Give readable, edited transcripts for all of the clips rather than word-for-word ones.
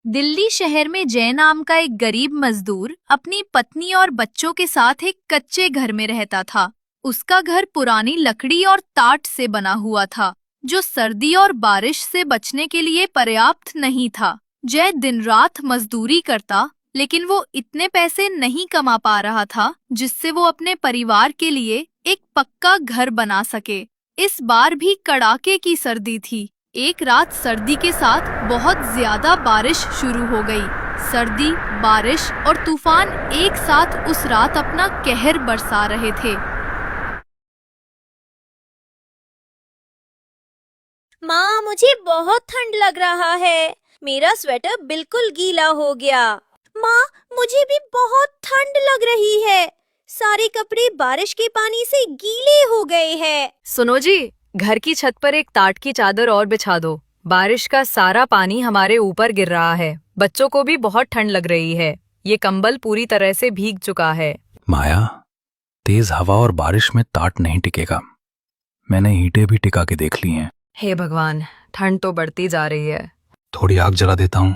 दिल्ली शहर में जय नाम का एक गरीब मजदूर अपनी पत्नी और बच्चों के साथ एक कच्चे घर में रहता था। उसका घर पुरानी लकड़ी और टाट से बना हुआ था, जो सर्दी और बारिश से बचने के लिए पर्याप्त नहीं था। जय दिन रात मजदूरी करता, लेकिन वो इतने पैसे नहीं कमा पा रहा था जिससे वो अपने परिवार के लिए एक पक्का घर बना सके। इस बार भी कड़ाके की सर्दी थी। एक रात सर्दी के साथ बहुत ज्यादा बारिश शुरू हो गई। सर्दी, बारिश और तूफान एक साथ उस रात अपना कहर बरसा रहे थे। माँ, मुझे बहुत ठंड लग रहा है। मेरा स्वेटर बिल्कुल गीला हो गया। माँ, मुझे भी बहुत ठंड लग रही है। सारे कपड़े बारिश के पानी से गीले हो गए हैं। सुनो जी, घर की छत पर एक टाट की चादर और बिछा दो। बारिश का सारा पानी हमारे ऊपर गिर रहा है। बच्चों को भी बहुत ठंड लग रही है। ये कंबल पूरी तरह से भीग चुका है। माया, तेज हवा और बारिश में टाट नहीं टिकेगा। मैंने ईंटें भी टिका के देख ली हैं। हे भगवान, ठंड तो बढ़ती जा रही है। थोड़ी आग जला देता हूँ।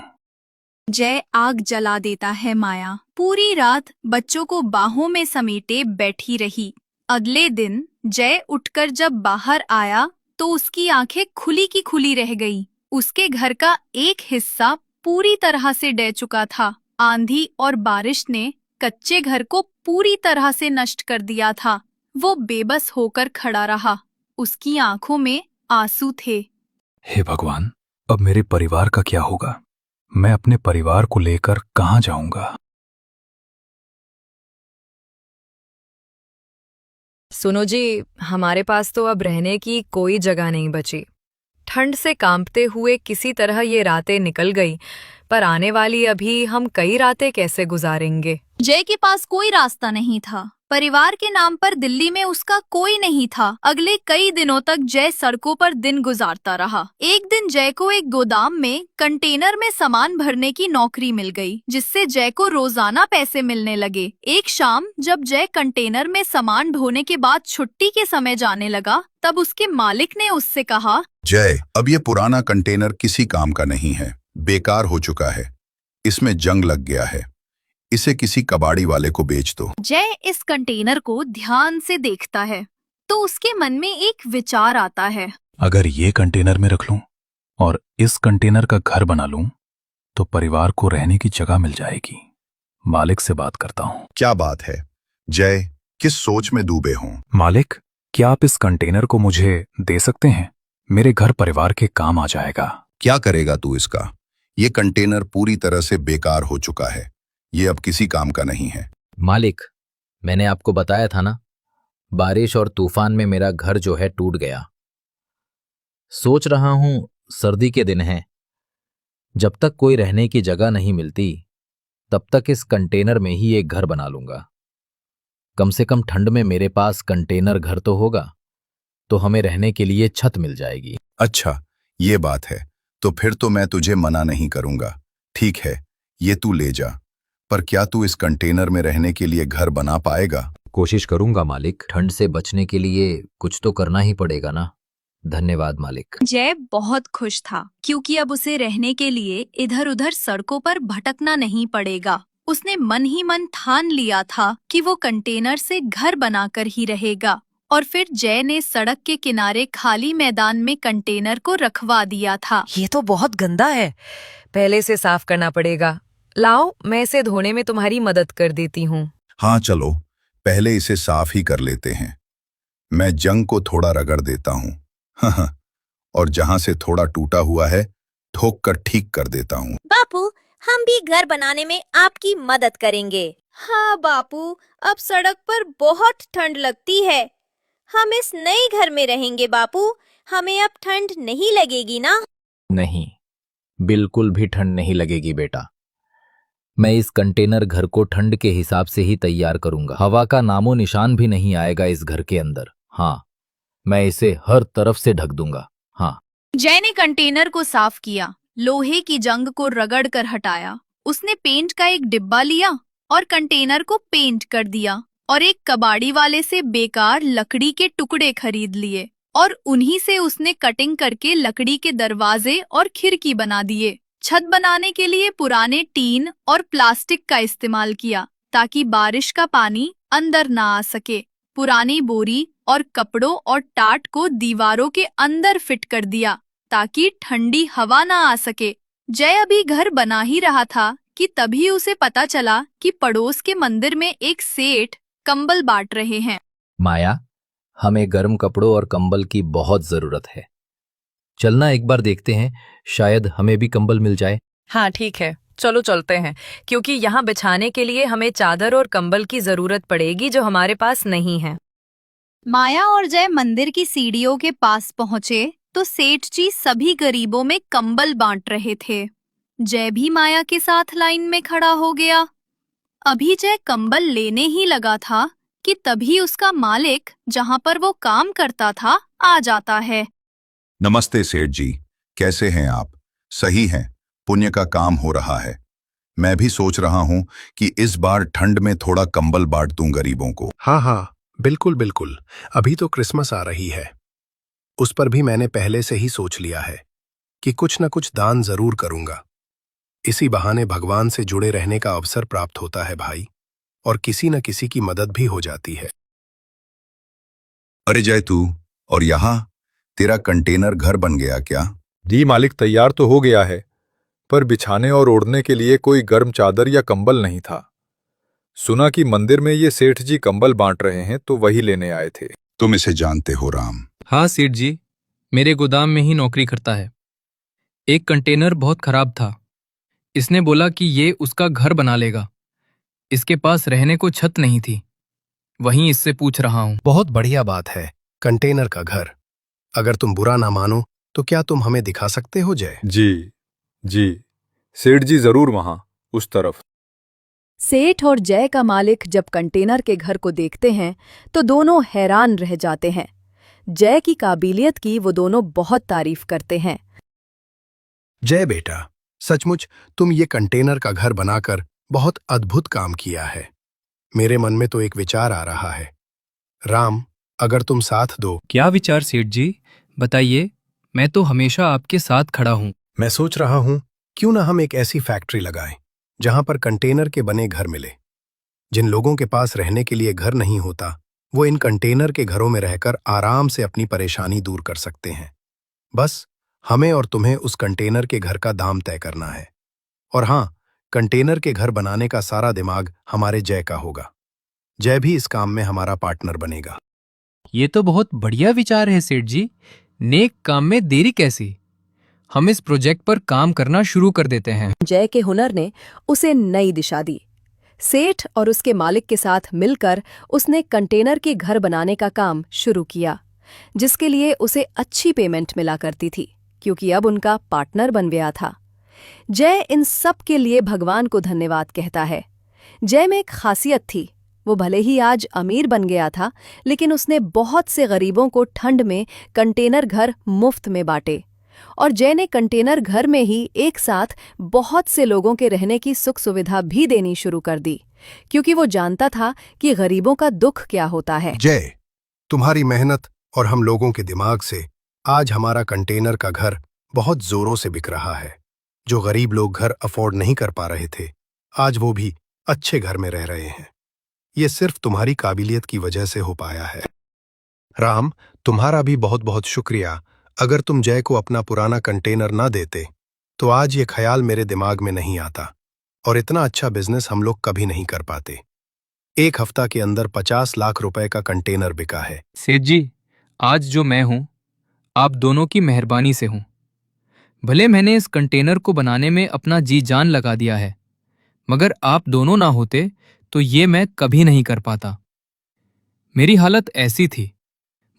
जय आग जला देता है। माया पूरी रात बच्चों को बाहों में समेटे बैठी रही। अगले दिन जय उठकर जब बाहर आया तो उसकी आंखें खुली की खुली रह गई। उसके घर का एक हिस्सा पूरी तरह से ढह चुका था। आंधी और बारिश ने कच्चे घर को पूरी तरह से नष्ट कर दिया था। वो बेबस होकर खड़ा रहा। उसकी आंखों में आंसू थे। हे भगवान, अब मेरे परिवार का क्या होगा? मैं अपने परिवार को लेकर कहाँ जाऊंगा? सुनो जी, हमारे पास तो अब रहने की कोई जगह नहीं बची। ठंड से कांपते हुए किसी तरह ये रातें निकल गई, पर आने वाली अभी हम कई रातें कैसे गुजारेंगे? जय के पास कोई रास्ता नहीं था। परिवार के नाम पर दिल्ली में उसका कोई नहीं था। अगले कई दिनों तक जय सड़कों पर दिन गुजारता रहा। एक दिन जय को एक गोदाम में कंटेनर में सामान भरने की नौकरी मिल गई, जिससे जय को रोजाना पैसे मिलने लगे। एक शाम जब जय कंटेनर में सामान ढोने के बाद छुट्टी के समय जाने लगा, तब उसके मालिक ने उससे कहा, जय, अब ये पुराना कंटेनर किसी काम का नहीं है, बेकार हो चुका है। इसमें जंग लग गया है। इसे किसी कबाड़ी वाले को बेच दो। जय इस कंटेनर को ध्यान से देखता है तो उसके मन में एक विचार आता है। अगर ये कंटेनर में रख लूं और इस कंटेनर का घर बना लूं तो परिवार को रहने की जगह मिल जाएगी। मालिक से बात करता हूं। क्या बात है जय, किस सोच में डूबे हों? मालिक, क्या आप इस कंटेनर को मुझे दे सकते हैं? मेरे घर परिवार के काम आ जाएगा। क्या करेगा तू इसका? ये कंटेनर पूरी तरह से बेकार हो चुका है। ये अब किसी काम का नहीं है। मालिक, मैंने आपको बताया था ना, बारिश और तूफान में मेरा घर जो है टूट गया। सोच रहा हूं सर्दी के दिन हैं, जब तक कोई रहने की जगह नहीं मिलती तब तक इस कंटेनर में ही एक घर बना लूंगा। कम से कम ठंड में मेरे पास कंटेनर घर तो होगा, तो हमें रहने के लिए छत मिल जाएगी। अच्छा, ये बात है, तो फिर तो मैं तुझे मना नहीं करूंगा। ठीक है, ये तू ले जा, पर क्या तू इस कंटेनर में रहने के लिए घर बना पाएगा? कोशिश करूंगा मालिक। ठंड से बचने के लिए कुछ तो करना ही पड़ेगा ना। धन्यवाद मालिक। जय बहुत खुश था, क्योंकि अब उसे रहने के लिए इधर उधर सड़कों पर भटकना नहीं पड़ेगा। उसने मन ही मन ठान लिया था कि वो कंटेनर से घर बनाकर ही रहेगा। और फिर जय ने सड़क के किनारे खाली मैदान में कंटेनर को रखवा दिया था। ये तो बहुत गंदा है, पहले से साफ करना पड़ेगा। लाओ, मैं इसे धोने में तुम्हारी मदद कर देती हूँ। हाँ चलो, पहले इसे साफ ही कर लेते हैं। मैं जंग को थोड़ा रगड़ देता हूँ और जहां से थोड़ा टूटा हुआ है ठोक कर ठीक कर देता हूँ। बापू, हम भी घर बनाने में आपकी मदद करेंगे। हाँ बापू, अब सड़क पर बहुत ठंड लगती है। हम इस नए घर में रहेंगे बापू। हमें अब ठंड नहीं लगेगी ना? नहीं, बिल्कुल भी ठंड नहीं लगेगी बेटा। मैं इस कंटेनर घर को ठंड के हिसाब से ही तैयार करूंगा। हवा का नामो निशान भी नहीं आएगा इस घर के अंदर। हाँ, मैं इसे हर तरफ से ढक दूंगा। हाँ। जय ने कंटेनर को साफ किया, लोहे की जंग को रगड़ कर हटाया। उसने पेंट का एक डिब्बा लिया और कंटेनर को पेंट कर दिया और एक कबाड़ी वाले से बेकार लकड़ी के टुकड़े खरीद लिए और उन्हीं से उसने कटिंग करके लकड़ी के दरवाजे और खिड़की बना दिए। छत बनाने के लिए पुराने टीन और प्लास्टिक का इस्तेमाल किया ताकि बारिश का पानी अंदर ना आ सके। पुरानी बोरी और कपड़ों और टाट को दीवारों के अंदर फिट कर दिया ताकि ठंडी हवा ना आ सके। जय अभी घर बना ही रहा था कि तभी उसे पता चला कि पड़ोस के मंदिर में एक सेठ कंबल बांट रहे हैं। माया, हमें गर्म कपड़ों और कंबल की बहुत जरूरत है। चलना एक बार देखते हैं, शायद हमें भी कंबल मिल जाए। हाँ ठीक है, चलो चलते हैं, क्योंकि यहाँ बिछाने के लिए हमें चादर और कंबल की जरूरत पड़ेगी जो हमारे पास नहीं है। माया और जय मंदिर की सीढ़ियों के पास पहुंचे तो सेठ जी सभी गरीबों में कंबल बांट रहे थे। जय भी माया के साथ लाइन में खड़ा हो गया। अभी जय कंबल लेने ही लगा था कि तभी उसका मालिक, जहां पर वो काम करता था, आ जाता है। नमस्ते सेठ जी, कैसे हैं आप? सही हैं, पुण्य का काम हो रहा है। मैं भी सोच रहा हूं कि इस बार ठंड में थोड़ा कंबल बांट दूं गरीबों को। हाँ हाँ, बिल्कुल बिल्कुल। अभी तो क्रिसमस आ रही है, उस पर भी मैंने पहले से ही सोच लिया है कि कुछ न कुछ दान जरूर करूंगा। इसी बहाने भगवान से जुड़े रहने का अवसर प्राप्त होता है भाई, और किसी न किसी की मदद भी हो जाती है। अरे जय, तू और यहाँ तेरा कंटेनर घर बन गया क्या? जी मालिक, तैयार तो हो गया है, पर बिछाने और ओढ़ने के लिए कोई गर्म चादर या कंबल नहीं था। सुना कि मंदिर में ये सेठ जी कंबल बांट रहे हैं, तो वही लेने आए थे। तुम इसे जानते हो राम? हाँ सेठ जी, मेरे गोदाम में ही नौकरी करता है। एक कंटेनर बहुत खराब था, इसने बोला कि ये उसका घर बना लेगा। इसके पास रहने को छत नहीं थी, वहीं इससे पूछ रहा हूँ। बहुत बढ़िया बात है, कंटेनर का घर। अगर तुम बुरा ना मानो तो क्या तुम हमें दिखा सकते हो जय? जी, सेठ जी जरूर वहां, उस तरफ। सेठ और जय का मालिक जब कंटेनर के घर को देखते हैं तो दोनों हैरान रह जाते हैं। जय की काबिलियत की वो दोनों बहुत तारीफ करते हैं। जय बेटा, सचमुच तुम ये कंटेनर का घर बनाकर बहुत अद्भुत काम किया है। मेरे मन में तो एक विचार आ रहा है। राम, अगर तुम साथ दो। क्या विचार सेठ जी, बताइए। मैं तो हमेशा आपके साथ खड़ा हूँ। मैं सोच रहा हूं क्यों ना हम एक ऐसी फैक्ट्री लगाएं जहां पर कंटेनर के बने घर मिले। जिन लोगों के पास रहने के लिए घर नहीं होता, वो इन कंटेनर के घरों में रहकर आराम से अपनी परेशानी दूर कर सकते हैं। बस हमें और तुम्हें उस कंटेनर के घर का दाम तय करना है। और हाँ, कंटेनर के घर बनाने का सारा दिमाग हमारे जय का होगा। जय भी इस काम में हमारा पार्टनर बनेगा। ये तो बहुत बढ़िया विचार है सेठ जी। नेक काम में देरी कैसी, हम इस प्रोजेक्ट पर काम करना शुरू कर देते हैं। जय के हुनर ने उसे नई दिशा दी। सेठ और उसके मालिक के साथ मिलकर उसने कंटेनर के घर बनाने का काम शुरू किया, जिसके लिए उसे अच्छी पेमेंट मिला करती थी, क्योंकि अब उनका पार्टनर बन गया था। जय इन सब के लिए भगवान को धन्यवाद कहता है। जय में एक खासियत थी, वो भले ही आज अमीर बन गया था, लेकिन उसने बहुत से गरीबों को ठंड में कंटेनर घर मुफ्त में बांटे। और जय ने कंटेनर घर में ही एक साथ बहुत से लोगों के रहने की सुख सुविधा भी देनी शुरू कर दी, क्योंकि वो जानता था कि गरीबों का दुख क्या होता है। जय, तुम्हारी मेहनत और हम लोगों के दिमाग से आज हमारा कंटेनर का घर बहुत जोरों से बिक रहा है। जो गरीब लोग घर अफोर्ड नहीं कर पा रहे थे, आज वो भी अच्छे घर में रह रहे हैं। ये सिर्फ तुम्हारी काबिलियत की वजह से हो पाया है। राम, तुम्हारा भी बहुत बहुत शुक्रिया। अगर तुम जय को अपना पुराना कंटेनर ना देते तो आज ये ख्याल मेरे दिमाग में नहीं आता, और इतना अच्छा बिजनेस हम लोग कभी नहीं कर पाते। एक हफ्ता के अंदर 50 लाख रुपए का कंटेनर बिका है। सेठ जी, आज जो मैं हूँ, आप दोनों की मेहरबानी से हूँ। भले मैंने इस कंटेनर को बनाने में अपना जी जान लगा दिया है, मगर आप दोनों ना होते तो ये मैं कभी नहीं कर पाता। मेरी हालत ऐसी थी,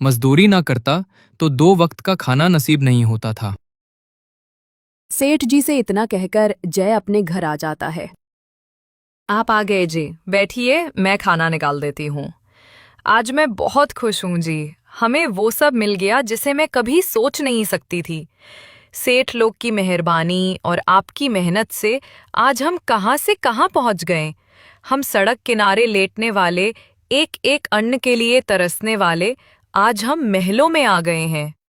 मजदूरी ना करता तो 2 वक्त का खाना नसीब नहीं होता था। सेठ जी से इतना कहकर जय अपने घर आ जाता है। आप आ गए जी, बैठिए, मैं खाना निकाल देती हूँ। आज मैं बहुत खुश हूँ जी, हमें वो सब मिल गया जिसे मैं कभी सोच नहीं सकती थी। सेठ लोग की मेहरबानी और आपकी मेहनत से आज हम कहाँ से कहाँ पहुँच गए। हम सड़क किनारे लेटने वाले, एक एक अन्न के लिए तरसने वाले, आज हम महलों में आ गए हैं।